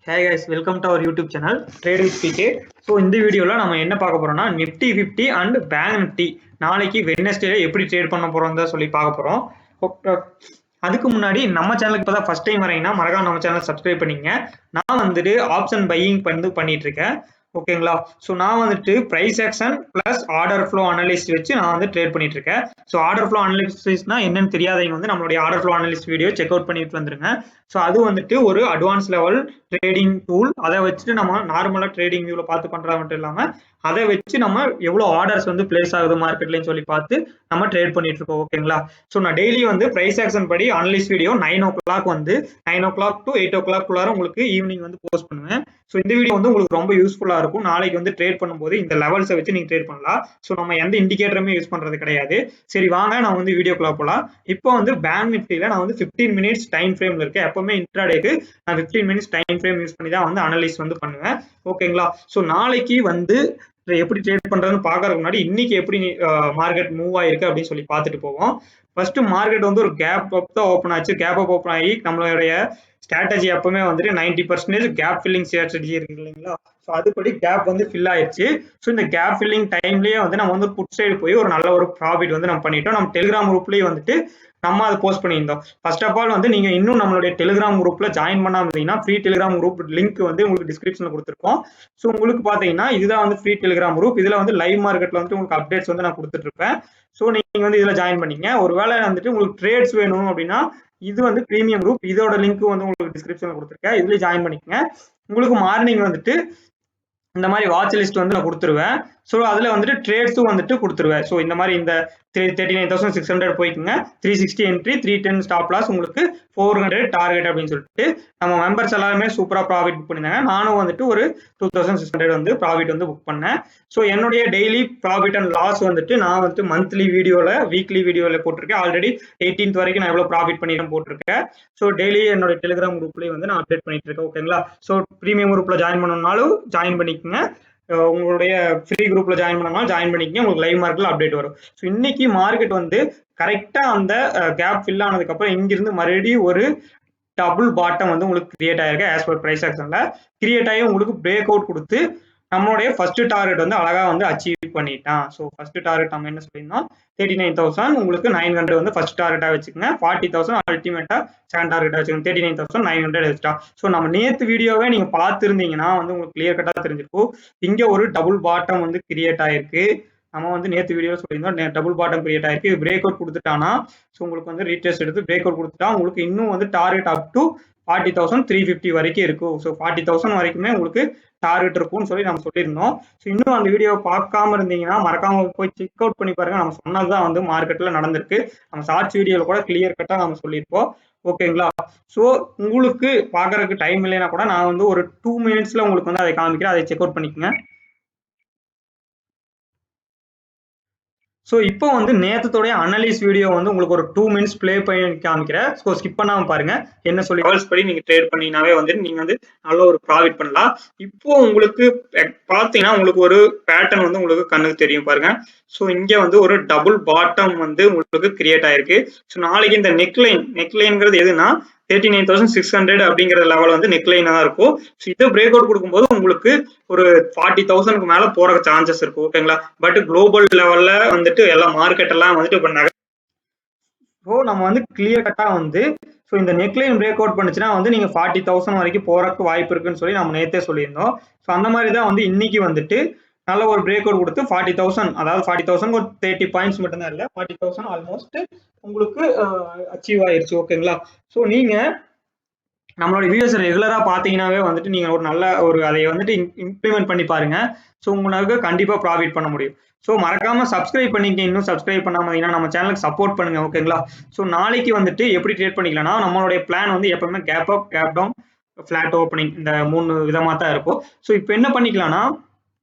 Hey guys, welcome to our YouTube channel Trade with PK. So இந்த வீடியோல நம்ம என்ன பார்க்க போறோம்னா Nifty 50 and Bank Nifty நாளைக்கு வெட்னஸ்டேல எப்படி ட்ரேட் பண்ண போறோம்னு சொல்லி பார்க்க போறோம். அதுக்கு முன்னாடி நம்ம சேனலுக்கு இப்பதான் ஃபர்ஸ்ட் டைம் வரீங்கன்னா மறக்காம நம்ம சேனலை சப்ஸ்கிரைப் பண்ணிங்க. நான் வந்துட்டு ஆப்ஷன் பையிங் பண்ணிட்டு இருக்கேன். ஓகேங்களா? சோ நான் வந்துட்டு price action plus order flow analyst வச்சு நான் வந்து ட்ரேட் பண்ணிட்டு இருக்கேன். சோ ஆர்டர் ஃப்ளோ அனலிஸ்ட்னா என்னன்னு தெரியாதவங்க வந்து நம்மளுடைய order flow analyst video check out பண்ணிட்டு வந்துருங்க. சோ அது வந்துட்டு ஒரு அட்வான்ஸ் லெவல் ட்ரேடிங் டூல். அதை வச்சுட்டு நம்ம நார்மலா ட்ரேடிங் வியூல பார்த்து பண்றது மட்டும் இல்லாம அதை வச்சு நம்ம எவ்வளவு ஆர்டர்ஸ் வந்து பிளேஸ் ஆகுது மார்க்கெட்லன்னு சொல்லி பார்த்து நம்ம ட்ரேட் பண்ணிட்டு இருக்கோம். ஓகேங்களா? சோ நான் டெய்லி வந்து பிரைஸ் ஆக்ஷன் படி அனலிஸ்ட் வீடியோ 9 o'clock வந்து 9 o'clock to 8 o'clock குள்ளார உங்களுக்கு ஈவினிங் வந்து போஸ்ட் பண்ணுவேன். சோ இந்த வீடியோ வந்து உங்களுக்கு ரொம்ப யூஸ்ஃபுல்லா இருக்கும். நாளைக்கு வந்து ட்ரேட் பண்ணும்போது இந்த லெவல்ஸை வச்சு நீங்க ட்ரேட் பண்ணலாம். சோ நம்ம எந்த இண்டிகேட்டருமே யூஸ் பண்றது கிடையாது. சரி வாங்க நான் வந்து வீடியோக்குள்ள போலாம். இப்போ வந்து பேங்க் நிஃப்டில நான் வந்து 15 மினிட்ஸ் டைம் ஃப்ரேம்ல இருக்கேன். எப்பவுமே இன்ட்ராடேக்கு நான் 15 மினிட்ஸ் டைம் ஃப்ரேம் யூஸ் பண்ணி தான் வந்து அனலைஸ் வந்து பண்ணுவேன். ஓகேங்களா? சோ நாளைக்கு வந்து எப்படி ட்ரேட் பண்றதுன்னு பாக்குறதுக்கு முன்னாடி இன்னைக்கு எப்படி மார்க்கெட் மூவ் ஆயிருக்கு அப்படின்னு சொல்லி பார்த்துட்டு போவோம். ஃபர்ஸ்ட் மார்க்கெட் வந்து ஒரு கேப் அப் தான் ஓப்பன் ஆச்சு. கேப் அப் ஓப்பன் ஆகி நம்மளுடைய ஸ்ட்ராட்டஜி எப்பவுமே வந்துட்டு 90% கேப் ஃபில்லிங் ஸ்ட்ராட்டஜி இருக்கு இல்லைங்களா? ஸோ அதுபடி கேப் வந்து ஃபில் ஆயிடுச்சு. ஸோ இந்த கேப் ஃபில்லிங் டைம்லயே வந்து நம்ம வந்து புட் சைடு போய் ஒரு நல்ல ஒரு ப்ராஃபிட் வந்து நம்ம பண்ணிட்டோம். நம்ம டெலிகிராம் குரூப்லயே வந்துட்டு நம்ம அதை போஸ்ட் பண்ணியிருந்தோம். ஃபர்ஸ்ட் ஆஃப் ஆல் வந்து நீங்க இன்னும் நம்மளுடைய டெலிகிராம் குரூப்ல ஜாயின் பண்ணாம இருந்தீங்கன்னா ஃப்ரீ டெலிகிராம் குரூப் லிங்க் வந்து உங்களுக்கு டிஸ்கிரிப்ஷன்ல கொடுத்துருக்கோம். ஸோ உங்களுக்கு பாத்தீங்கன்னா இதுதான் வந்து ஃப்ரீ டெலிகிராம் குரூப். இதுல வந்து லைவ் மார்க்கெட்ல வந்து உங்களுக்கு அப்டேட்ஸ் வந்து நான் கொடுத்துட்டு இருப்பேன். ஸோ நீங்க வந்து இதுல ஜாயின் பண்ணீங்க. ஒருவேளை வந்துட்டு உங்களுக்கு ட்ரேட்ஸ் வேணும் அப்படின்னா இது வந்து பிரீமியம் குரூப். இதோட லிங்க் வந்து உங்களுக்கு டிஸ்கிரிப்ஷன்ல கொடுத்துருக்கேன். இதுல ஜாயின் பண்ணிக்கங்க. உங்களுக்கு மார்னிங் வந்துட்டு இந்த மாதிரி வாட்ச் லிஸ்ட் வந்து நான் கொடுத்துருவேன். ஸோ அதில் வந்துட்டு ட்ரேட்ஸும் வந்துட்டு கொடுத்துருவேன். ஸோ இந்த மாதிரி இந்த 39,600 போய்க்குங்க. 360 என்ட்ரி, 310 ஸ்டாப் லாஸ், உங்களுக்கு 400 டார்கெட் அப்படின்னு சொல்லிட்டு நம்ம மெம்பர்ஸ் எல்லாருமே சூப்பராக ப்ராஃபிட் புக் பண்ணியிருந்தாங்க. நானும் வந்துட்டு ஒரு 2,600 வந்து ப்ராஃபிட் வந்து புக் பண்ணேன். ஸோ என்னுடைய டெய்லி ப்ராஃபிட் அண்ட் லாஸ் வந்துட்டு நான் வந்துட்டு மந்த்லி வீடியோவில் வீக்லி வீடியோவில் போட்டிருக்கேன். ஆல்ரெடி 18th வரைக்கும் நான் எவ்வளோ ப்ராஃபிட் பண்ணிட்டு போட்டிருக்கேன். ஸோ டெய்லி என்னோட டெலிகிராம் குரூப்லேயே வந்து நான் அப்டேட் பண்ணிட்டு இருக்கேன். ஓகேங்களா? ஸோ ப்ரீமியம் குரூப்ல ஜாயின் பண்ணணும்னாலும் ஜாயின் பண்ணிக்கோங்க. உங்களுடைய ஃப்ரீ குரூப்ல ஜாயின் பண்ணாலும் ஜாயின் பண்ணிக்கங்க. உங்களுக்கு லைவ் மார்க்கெட்ல அப்டேட் வரும். ஸோ இன்னைக்கு மார்க்கெட் வந்து கரெக்டா அந்த கேப் ஃபில் ஆனதுக்கு அப்புறம் இங்கிருந்து மறுபடியும் ஒரு டபுள் பாட்டம் வந்து உங்களுக்கு கிரியேட் ஆயிருக்கு. ஆஸ் பர் பிரைஸ் ஆக்ஷன்ல கிரியேட் ஆகி உங்களுக்கு பிரேக் அவுட் கொடுத்து நம்மளுடைய ஃபர்ஸ்ட் டார்கெட் வந்து அழகா வந்து அச்சீவ் பண்ணிட்டான். ஸோ ஃபர்ஸ்ட் டார்கெட் நம்ம என்ன சொல்லியிருந்தோம், 39,000 உங்களுக்கு 900 வந்து ஃபர்ஸ்ட் டார்கெட்டா வச்சுக்கோங்க. 40,000 அல்டிமேட்டா செகண்ட் டார்கெட்டா வச்சுக்கோங்க. 39,900 வச்சுட்டா. ஸோ நம்ம நேற்று வீடியோவே நீங்க பார்த்துருந்தீங்கன்னா வந்து உங்களுக்கு கிளியர் கட்டா தெரிஞ்சிருக்கும். இங்க ஒரு டபுள் பாட்டம் வந்து கிரியேட் ஆயிருக்கு. நம்ம வந்து நேற்று வீடியோ சொல்லியிருந்தோம் டபுள் பாட்டம் கிரியேட் ஆயிருக்கு. பிரேக் அவுட் கொடுத்துட்டானா ஸோ உங்களுக்கு வந்து ரீடெஸ்ட் எடுத்து பிரேக் அவுட் கொடுத்துட்டா உங்களுக்கு இன்னும் வந்து டார்கெட் அப் டு 40,350 வரைக்கும் இருக்கும். ஸோ 40,000 வரைக்குமே உங்களுக்கு டார்கெட் இருக்கும்னு சொல்லி நம்ம சொல்லியிருந்தோம். ஸோ இன்னும் அந்த வீடியோ பார்க்காம இருந்தீங்கன்னா மறக்காம போய் செக் அவுட் பண்ணி பாருங்க. நம்ம சொன்னதுதான் வந்து மார்க்கெட்ல நடந்திருக்கு. நம்ம ஷார்ட்ஸ் வீடியோல கூட கிளியர் கட்டா நம்ம சொல்லியிருப்போம். ஓகேங்களா? ஸோ உங்களுக்கு பார்க்கறதுக்கு டைம் இல்லைன்னா கூட நான் வந்து ஒரு 2 மினிட்ஸ்ல உங்களுக்கு வந்து அதை காமிக்கிறேன். அதை செக் அவுட் பண்ணிக்கோங்க. ஸோ இப்போ வந்து நேத்தோடைய அனலிஸ் வீடியோ வந்து உங்களுக்கு ஒரு 2 மினிட்ஸ் பிளே பண்ணி காமிக்கிறேன். ஸோ ஸ்கிப் பண்ணாம பாருங்க. என்ன சொல்லி லெவல்ஸ் படி நீங்க ட்ரேட் பண்ணினாவே வந்து நீங்க வந்து நல்ல ஒரு ப்ராஃபிட் பண்ணலாம். இப்போ உங்களுக்கு பாத்தீங்கன்னா உங்களுக்கு ஒரு பேட்டர்ன் வந்து உங்களுக்கு கண்ணுக்கு தெரியும் பாருங்க. ஸோ இங்க வந்து ஒரு டபுள் பாட்டம் வந்து உங்களுக்கு கிரியேட் ஆயிருக்கு. ஸோ நாளைக்கு இந்த நெக்லைன்ங்கிறது எதுனா 39,600 அப்படிங்கிற லெவல் வந்து நெக்லைனா தான் இருக்கும். ஸோ இதை பிரேக் அவுட் கொடுக்கும்போது உங்களுக்கு ஒரு 40,000க்கு மேல போற சான்சஸ் இருக்கு. ஓகேங்களா? பட் குளோபல் லெவல்ல வந்துட்டு எல்லா மார்க்கெட் எல்லாம் வந்துட்டு இப்போ ஸோ நம்ம வந்து கிளியர் கட்டா வந்து ஸோ இந்த நெக்லைன் பிரேக் அவுட் பண்ணுச்சுன்னா வந்து நீங்க 40,000 வரைக்கும் போறதுக்கு வாய்ப்பு இருக்குன்னு சொல்லி நம்ம நேத்தே சொல்லியிருந்தோம். ஸோ அந்த மாதிரி தான் வந்து இன்னைக்கு வந்துட்டு நல்ல ஒரு பிரேக் அவுட் கொடுத்து 40,000, அதாவது 40,000 ஒரு 30 பாயிண்ட்ஸ் மட்டும் தான் இல்லை, 40,000 ஆல்மோஸ்ட் உங்களுக்கு அச்சீவ் ஆயிருச்சு. ஓகேங்களா? ஸோ நீங்க நம்மளோட வீடியோஸ் ரெகுலரா பாத்தீங்கன்னாவே வந்துட்டு நீங்க ஒரு நல்ல ஒரு அதை வந்துட்டு இம்ப்ளிமெண்ட் பண்ணி பாருங்க. ஸோ உங்களுக்கு கண்டிப்பா ப்ராஃபிட் பண்ண முடியும். ஸோ மறக்காம சப்ஸ்கிரைப் பண்ணிக்க. இன்னும் சப்ஸ்கிரைப் பண்ணாம நம்ம சேனலுக்கு சப்போர்ட் பண்ணுங்க. ஓகேங்களா? ஸோ நாளைக்கு வந்துட்டு எப்படி ட்ரேட் பண்ணிக்கலாம்னா நம்மளுடைய பிளான் வந்து எப்பவுமே gap up, gap down, flat opening இந்த 3 விதமா தான் இருக்கும். ஸோ இப்போ என்ன பண்ணிக்கலாம்னா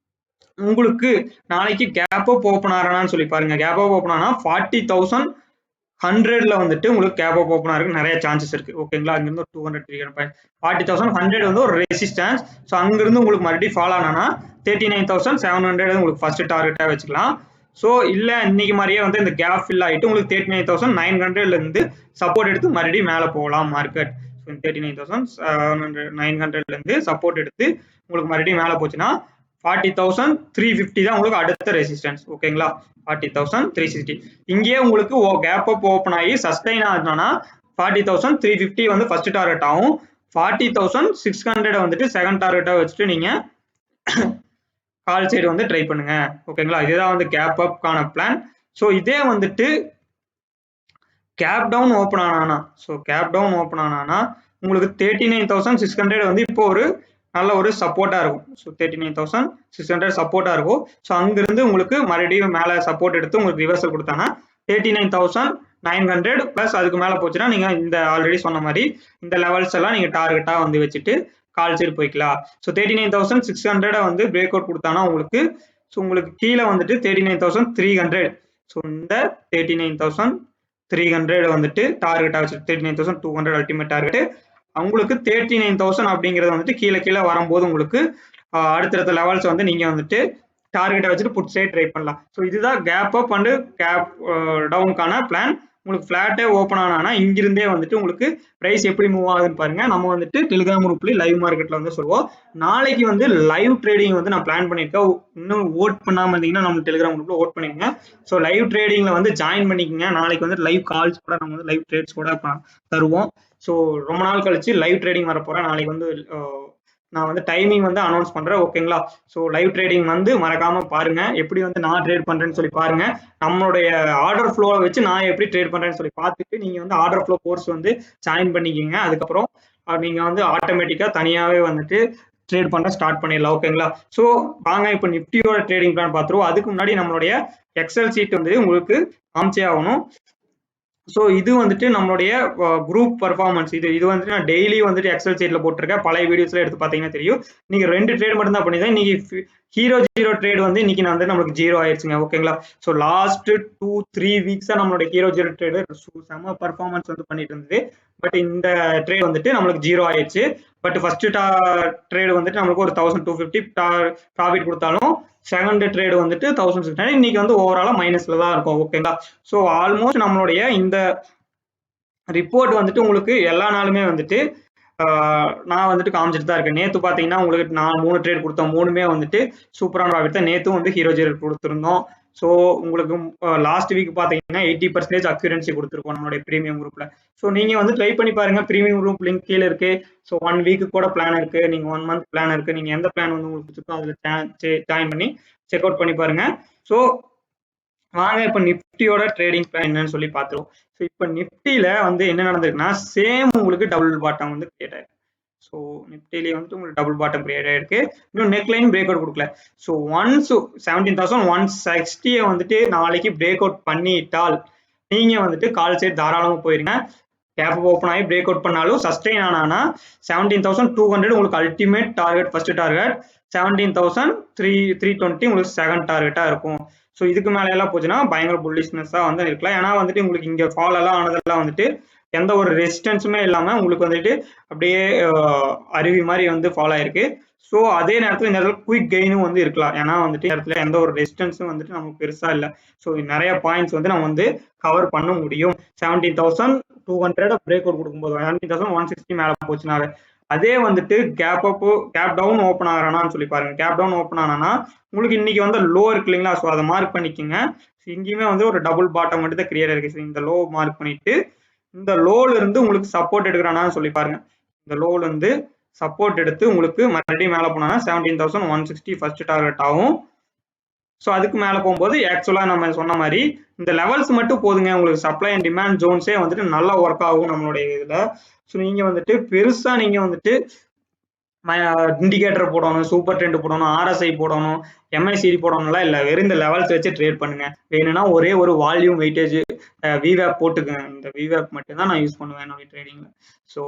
உங்களுக்கு நாளைக்கு கேப் அப் ஓப்பன் ஆறானான்னு சொல்லி பாருங்க. கேப் அப் ஓப்பன் ஆனா 40,100ல வந்துட்டு உங்களுக்கு கேப் அப் ஓப்பன் ஆகிறதுக்கு நிறைய சான்சஸ் இருக்கு. ஓகேங்களா? அங்கிருந்து 200 300 பாயிண்ட் 40,100 வந்து ஒரு ரெசிஸ்டன்ஸ். ஸோ அங்கிருந்து உங்களுக்கு மறுபடியும் ஃபாலோ ஆனா 39,700 உங்களுக்கு ஃபர்ஸ்ட் டார்கெட்டா வச்சுக்கலாம். ஸோ இல்ல இன்னைக்கு மாதிரியே வந்து இந்த கேப் ஃபில் ஆயிட்டு உங்களுக்கு 39,900ல இருந்து சப்போர்ட் எடுத்து மறுபடியும் மேல போகலாம் மார்க்கெட். ஸோ 39,900 சப்போர்ட் எடுத்து உங்களுக்கு மறுபடியும் மேலே போச்சுன்னா 40,350 தான் உங்களுக்கு அடுத்த ரெசிஸ்டன்ஸ். ஓகேங்களா, 40,360. இங்கேயே உங்களுக்கு கேப் அப் ஓப்பன் ஆகி சஸ்டைன் ஆகுதுன்னா 40,350 வந்து ஃபர்ஸ்ட் டார்கெட் ஆகும். 40,600 வந்துட்டு செகண்ட் டார்கெட்டா வச்சுட்டு நீங்க கால் சைடு வந்து ட்ரை பண்ணுங்க. ஓகேங்களா, இதுதான் வந்து கேப் அப்கான பிளான். ஸோ இதே வந்துட்டு கேப் டவுன் ஓப்பன் ஆனானா உங்களுக்கு 39,600 வந்து இப்போ ஒரு நல்ல ஒரு சப்போர்ட்டா இருக்கும். ஸோ 39,600 சப்போர்ட்டா இருக்கும். ஸோ அங்கிருந்து உங்களுக்கு மறுபடியும் மேலே சப்போர்ட் எடுத்து உங்களுக்கு ரிவர்சல் கொடுத்தாங்கன்னா 39,900 பிளஸ் அதுக்கு மேலே போச்சுன்னா நீங்க இந்த ஆல்ரெடி சொன்ன மாதிரி இந்த லெவல்ஸ் எல்லாம் நீங்க டார்கெட்டா வந்து வச்சுட்டு கால் சைடு போய்க்கலாம். ஸோ 39,600 வந்து பிரேக் அவுட் கொடுத்தானா உங்களுக்கு ஸோ உங்களுக்கு கீழே வந்துட்டு 39,300. ஸோ இந்த 39,300 வந்துட்டு டார்கெட்டா வச்சு 39,200 அல்டிமேட் டார்கெட். உங்களுக்கு 39,000 அப்படிங்கிறது வந்துட்டு கீழே வரும்போது உங்களுக்கு அடுத்தடுத்த லெவல்ஸ் வந்து நீங்க வந்துட்டு டார்கெட்டை வச்சுட்டு புட் சைட் ட்ரை பண்ணலாம். ஸோ இதுதான் கேப் அப் அண்ட் கேப் டவுனுக்கான பிளான். உங்களுக்கு ஃபிளாட்டே ஓப்பன் ஆனா இங்கிருந்தே வந்துட்டு உங்களுக்கு பிரைஸ் எப்படி மூவ் ஆகுதுன்னு பாருங்க. நம்ம வந்துட்டு டெலிகிராம் குரூப்ல லைவ் மார்க்கெட்ல வந்து சொல்லுவோம். நாளைக்கு வந்து லைவ் ட்ரேடிங் வந்து நான் பிளான் பண்ணிருக்கேன். இன்னும் ஓட் பண்ணாம இருந்தீங்கன்னா நம்ம டெலிகிராம் குரூப்ல ஓட் பண்ணிக்கங்க. ஸோ லைவ் ட்ரேடிங்ல வந்து ஜாயின் பண்ணிக்கங்க. நாளைக்கு வந்து லைவ் கால்ஸ் கூட நம்ம வந்து லைவ் ட்ரேட்ஸ் கூட தருவோம். ஸோ ரொம்ப நாள் கழிச்சு லைவ் ட்ரேடிங் வரப்போறேன். நாளைக்கு வந்து நான் வந்து டைமிங் வந்து அனௌன்ஸ் பண்றேன். ஓகேங்களா, ஸோ லைவ் ட்ரேடிங் வந்து மறக்காம பாருங்க. எப்படி வந்து நான் ட்ரேட் பண்றேன்னு சொல்லி பாருங்க. நம்மளுடைய ஆர்டர் ஃப்ளோவை வச்சு நான் எப்படி ட்ரேட் பண்றேன்னு சொல்லி பார்த்துட்டு நீங்க வந்து ஆர்டர் ஃப்ளோ கோர்ஸ் வந்து ஜாயின் பண்ணிக்கிங்க. அதுக்கப்புறம் நீங்க வந்து ஆட்டோமேட்டிக்கா தனியாவே வந்துட்டு ட்ரேட் பண்ண ஸ்டார்ட் பண்ணிடலாம். ஓகேங்களா, ஸோ வாங்க இப்போ நிஃப்டியோட ட்ரேடிங் பிளான் பார்த்துருவோம். அதுக்கு முன்னாடி நம்மளுடைய எக்ஸல் சீட் வந்து உங்களுக்கு காமிச்சே ஆகணும். ஸோ இது வந்துட்டு நம்மளுடைய குரூப் பர்ஃபார்மன்ஸ். இது வந்துட்டு நான் டெய்லி வந்துட்டு எக்ஸல் சீட்ல போட்டிருக்கேன். பழைய வீடியோஸ்ல எடுத்து பார்த்தீங்கன்னா தெரியும். நீங்க 2 ட்ரேட் மட்டும் தான் பண்ணிதான். இன்னைக்கு ஹீரோ ஜீரோ ட்ரேட் வந்து இன்னைக்கு நான் வந்து நம்மளுக்கு 0 ஆயிடுச்சுங்க. ஓகேங்களா, ஸோ லாஸ்ட் 2-3 வீக்ஸா நம்மளோட ஹீரோ ஜீரோ ட்ரேடு செம பர்ஃபார்மன்ஸ் வந்து பண்ணிட்டு இருந்தது. பட் இந்த ட்ரேட் வந்துட்டு நம்மளுக்கு 0 ஆயிடுச்சு. பட் ஃபர்ஸ்ட் ட்ரேடு வந்துட்டு நம்மளுக்கு ஒரு 1,250 ப்ராஃபிட் கொடுத்தாலும் செகண்ட் ட்ரேடு வந்துட்டு 1,600. இன்னைக்கு வந்து ஓவராலா மைனஸ்ல தான் இருக்கும். ஓகேங்களா, ஸோ ஆல்மோஸ்ட் நம்மளுடைய இந்த ரிப்போர்ட் வந்துட்டு உங்களுக்கு எல்லா நாளுமே வந்துட்டு நான் வந்துட்டு காமிச்சிட்டு தான் இருக்கேன். நேற்று பார்த்தீங்கன்னா உங்களுக்கு நான் 3 ட்ரேட் கொடுத்தோம். 3மே வந்துட்டு சூப்பரான ப்ராஃபிட் தான். நேற்றும் வந்து ஹீரோ ஜீரோ கொடுத்துருந்தோம். ஸோ உங்களுக்கு லாஸ்ட் வீக் பார்த்தீங்கன்னா 80% அக்யூரன்சி கொடுத்துருக்கோம் நம்மளுடைய ப்ரீமியம் குரூப்ல. ஸோ நீங்க வந்து ட்ரை பண்ணி பாருங்க. ப்ரீமியம் குரூப் லிங்க் கீழே இருக்கு. ஸோ 1 வீக்கு கூட பிளான் இருக்கு. நீங்க 1 மந்த் பிளான் இருக்கு. நீங்க எந்த பிளான் வந்து உங்களுக்கு பிடிச்சிருக்கோ அதில் ஜாயின் பண்ணி செக் அவுட் பண்ணி பாருங்க. ஸோ வாங்க இப்போ நிஃப்டியோட ட்ரேடிங் பிளான் என்னன்னு சொல்லி பார்த்துருவோம். ஸோ இப்போ நிஃப்டியில வந்து என்ன நடந்திருக்குன்னா சேம் உங்களுக்கு டபுள் பாட்டம் வந்து கிரியேட் ஆயிருக்கு. ஸோ நிஃப்டிலேயே வந்துட்டு உங்களுக்கு டபுள் பாட்டம் கிரியேட் ஆயிருக்கு. இன்னும் நெக் லைன் பிரேக் அவுட் கொடுக்கல. ஸோ ஒன்ஸ் 17,160 வந்துட்டு நாளைக்கு பிரேக் அவுட் பண்ணிட்டால் நீங்க வந்துட்டு கால் சைட் தாராளமாக போயிருங்க. கேப் ஓப்பன் ஆகி பிரேக் அவுட் பண்ணாலும் சஸ்டெயின் ஆனா 17,200 உங்களுக்கு அல்டிமேட் டார்கெட். ஃபர்ஸ்ட் டார்கெட் 17,320 உங்களுக்கு செகண்ட் டார்கெட்டா இருக்கும். ஸோ இதுக்கு மேல எல்லாம் போச்சுன்னா பயங்கர புல்லிஷ்னஸா வந்து இருக்கலாம். ஏன்னா வந்துட்டு உங்களுக்கு இங்க ஃபால் எல்லாம் ஆனதெல்லாம் வந்துட்டு எந்த ஒரு ரெசிஸ்டன்ஸுமே இல்லாம உங்களுக்கு வந்துட்டு அப்படியே அருவி மாதிரி வந்து ஃபால் ஆயிருக்கு. ஸோ அதே நேரத்தில் இந்த இடத்துல குயிக் கெயினும் வந்து இருக்கலாம். ஏன்னா வந்துட்டு இடத்துல எந்த ஒரு ரெசிஸ்டன்ஸும் வந்துட்டு நமக்கு பெருசா இல்லை. ஸோ நிறைய பாயிண்ட்ஸ் வந்து நம்ம வந்து கவர் பண்ண முடியும். 17,200 பிரேக் அவுட் கொடுக்கும்போது 17,160 மேல போச்சுனாவே அதே வந்துட்டு கேப் டவுன் ஓப்பன் ஆகிறானான்னு சொல்லி பாருங்க. கேப் டவுன் ஓப்பன் ஆனா உங்களுக்கு இன்னைக்கு வந்து லோ இருக்கு இல்லைங்களா, ஸோ அதை மார்க் பண்ணிக்கோங்க. இங்கேயுமே வந்து ஒரு டபுள் பாட்டம் மட்டும் தான் கிரியேட் இருக்கு. இந்த லோ மார்க் பண்ணிட்டு இந்த லோல இருந்து உங்களுக்கு சப்போர்ட் எடுக்கிறானான்னு சொல்லி பாருங்க. இந்த லோல இருந்து சப்போர்ட் எடுத்து உங்களுக்கு மறுபடியும் மேல போனா 17,160 ஃபர்ஸ்ட் டார்கெட் ஆகும். ஸோ அதுக்கு மேல போகும்போது ஆக்சுவலா நம்ம சொன்ன மாதிரி இந்த லெவல்ஸ் மட்டும் போதுங்க. உங்களுக்கு சப்ளை அண்ட் டிமாண்ட் ஜோன்ஸே வந்துட்டு நல்லா ஒர்க் ஆகும் நம்மளுடைய இதுல. ஸோ நீங்க வந்துட்டு பெருசா நீங்க வந்துட்டு இண்டிகேட்டர் போடணும், சூப்பர் ட்ரெண்ட் போடணும், RSI போடணும், MACD போடணும்லாம் இல்லை. வெறும் இந்த லெவல்ஸ் வச்சு ட்ரேட் பண்ணுங்க. வேணும்னா ஒரே ஒரு வால்யூம் வெயிட்டேஜ் விவேப் போட்டுக்குங்க. இந்த விவேப் மட்டும் தான் நான் யூஸ் பண்ணுவேன் என்னுடைய ட்ரேடிங்ல. ஸோ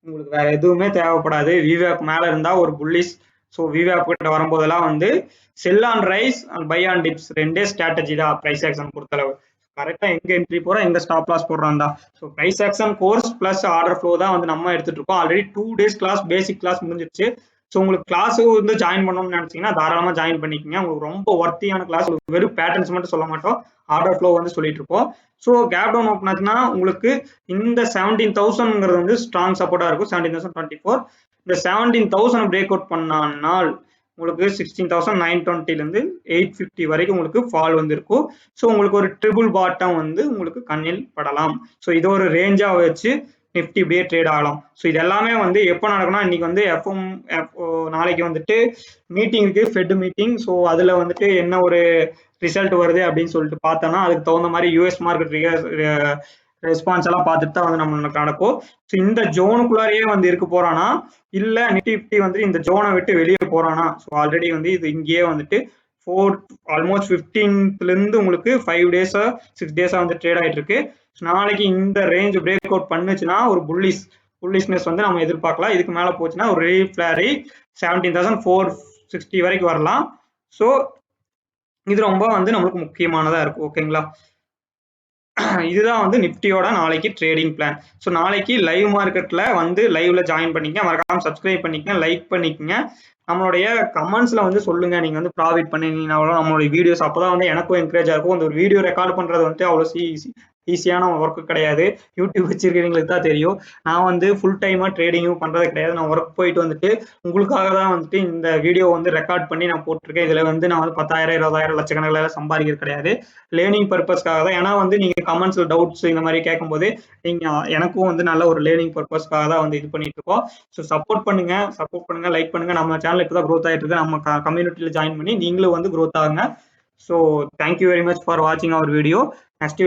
உங்களுக்கு வேற எதுவுமே தேவைப்படாது. விவேப் மேல இருந்தா ஒரு புல்லிஷ். ஸோ விவேப் கிட்ட வரும்போதெல்லாம் வந்து sell on rise and buy on dips ரெண்டே ஸ்ட்ராட்டஜி தான் பிரைஸ் ஆக்ஷன் பொறுத்தளவு. கரெக்டா எங்க என்ட்ரி போறோம், எங்க ஸ்டாப் லாஸ் போடுறோம் தான். So price action course plus order flow தான் வந்து நம்ம எடுத்துட்டு இருக்கோம். Already 2 days class basic class முடிஞ்சிருச்சு. ஸோ உங்களுக்கு கிளாஸ் வந்து ஜாயின் பண்ணணும்னு நினைச்சீங்கன்னா தாராளமாக ஜாயின் பண்ணிக்கோங்க. உங்களுக்கு ரொம்ப ஒர்த்தியான கிளாஸ், வெறும் பேட்டர்ன்ஸ் மட்டும் சொல்ல மாட்டோம், ஆர்டர் ஃப்ளோ வந்து சொல்லிட்டு இருப்போம். ஸோ கேப் டவுன் ஓப்பன் ஆச்சுன்னா உங்களுக்கு இந்த 17,000ங்கிறது வந்து ஸ்ட்ராங் சப்போர்ட்டா இருக்கும். 17,024 இந்த 17,000 பிரேக் அவுட் பண்ணால் உங்களுக்கு 16,920லேருந்து 850 வரைக்கும் உங்களுக்கு ஃபால் வந்து இருக்கும். ஸோ உங்களுக்கு ஒரு ட்ரிபிள் பாட்டம் வந்து உங்களுக்கு கண்ணில் படலாம். ஸோ இது ஒரு ரேஞ்சா வச்சு நிஃப்டி இப்படியே ட்ரேட் ஆகலாம். ஸோ இது எல்லாமே வந்து எப்போ நடக்கும்னா இன்னைக்கு வந்து நாளைக்கு வந்துட்டு மீட்டிங் இருக்கு, ஃபெட் மீட்டிங். ஸோ அதுல வந்துட்டு என்ன ஒரு ரிசல்ட் வருது அப்படின்னு சொல்லிட்டு பார்த்தோம்னா அதுக்கு தகுந்த மாதிரி யூஎஸ் மார்க்கெட் ரெஸ்பான்ஸ் எல்லாம் பார்த்துட்டு தான் வந்து நம்மளுக்கு நடக்கும். ஸோ இந்த ஜோனுக்குள்ளாரையே வந்து இருக்க போறானா இல்ல நிஃப்டி வந்து இந்த ஜோனை விட்டு வெளியே போறானா? ஸோ ஆல்ரெடி வந்து இது இங்கேயே வந்துட்டு ஆல்மோஸ்ட் 15th உங்களுக்கு 5 டேஸா 6 டேஸா வந்து ட்ரேட் ஆயிட்டு இருக்கு. நாளைக்கு இந்த ரேஞ்ச் பிரேக் அவுட் பண்ணுச்சுன்னா ஒரு புல்லிஷ்னஸ் வந்து நம்ம எதிர்பார்க்கலாம். இதுக்கு மேல போச்சுன்னா ஒரு ரீஃபிளாரி 17,460 வரைக்கும் வரலாம். ஸோ இது ரொம்ப வந்து நம்மளுக்கு முக்கியமானதா இருக்கும். ஓகேங்களா, இதுதான் வந்து நிஃப்டியோட நாளைக்கு ட்ரேடிங் பிளான். ஸோ நாளைக்கு லைவ் மார்க்கெட்ல வந்து லைவ்ல ஜாயின் பண்ணிக்க, மறக்காம சப்ஸ்கிரைப் பண்ணிக்கங்க, லைக் பண்ணிக்கங்க. நம்மளுடைய கமெண்ட்ஸ்ல வந்து சொல்லுங்க நீங்க வந்து ப்ராஃபிட் பண்ணீங்கன்னா நம்மளுடைய வீடியோஸ், அப்பதான் வந்து எனக்கும் என்கரேஜா இருக்கும். அந்த ஒரு வீடியோ ரெக்கார்ட் பண்றது வந்து அவ்வளவு ஈஸியான ஒர்க்கு கிடையாது. யூடியூப் வச்சிருக்கிறவங்களுக்கு தான் தெரியும். நான் வந்து ஃபுல் டைமா ட்ரேடிங்கும் பண்றது கிடையாது. நான் ஒர்க் போயிட்டு வந்துட்டு உங்களுக்காக தான் வந்துட்டு இந்த வீடியோ வந்து ரெக்கார்ட் பண்ணி நான் போட்டிருக்கேன். இதுல வந்து நான் வந்து 10,000 20,000 லட்சக்கணக்கில் சம்பாதிக்கிறது கிடையாது. லேர்னிங் பர்பஸ்க்காக தான். ஏன்னா வந்து நீங்க கமெண்ட்ஸ்ல டவுட்ஸ் இந்த மாதிரி கேட்கும்போது நீங்க எனக்கும் வந்து நல்ல ஒரு லேர்னிங் பர்பஸ்க்காக தான் வந்து இது பண்ணிட்டு இருக்கோம். ஸோ சப்போர்ட் பண்ணுங்க, லைக் பண்ணுங்க. நம்ம சேனல் இப்பதான் க்ரோத் ஆயிட்டு இருக்கு. நம்ம கம்யூனிட்டியில ஜாயின் பண்ணி நீங்களும் வந்து க்ரோத் ஆகுங்க. So thank you very much for வாட்சிங் அவர் வீடியோ. நெக்ஸ்ட்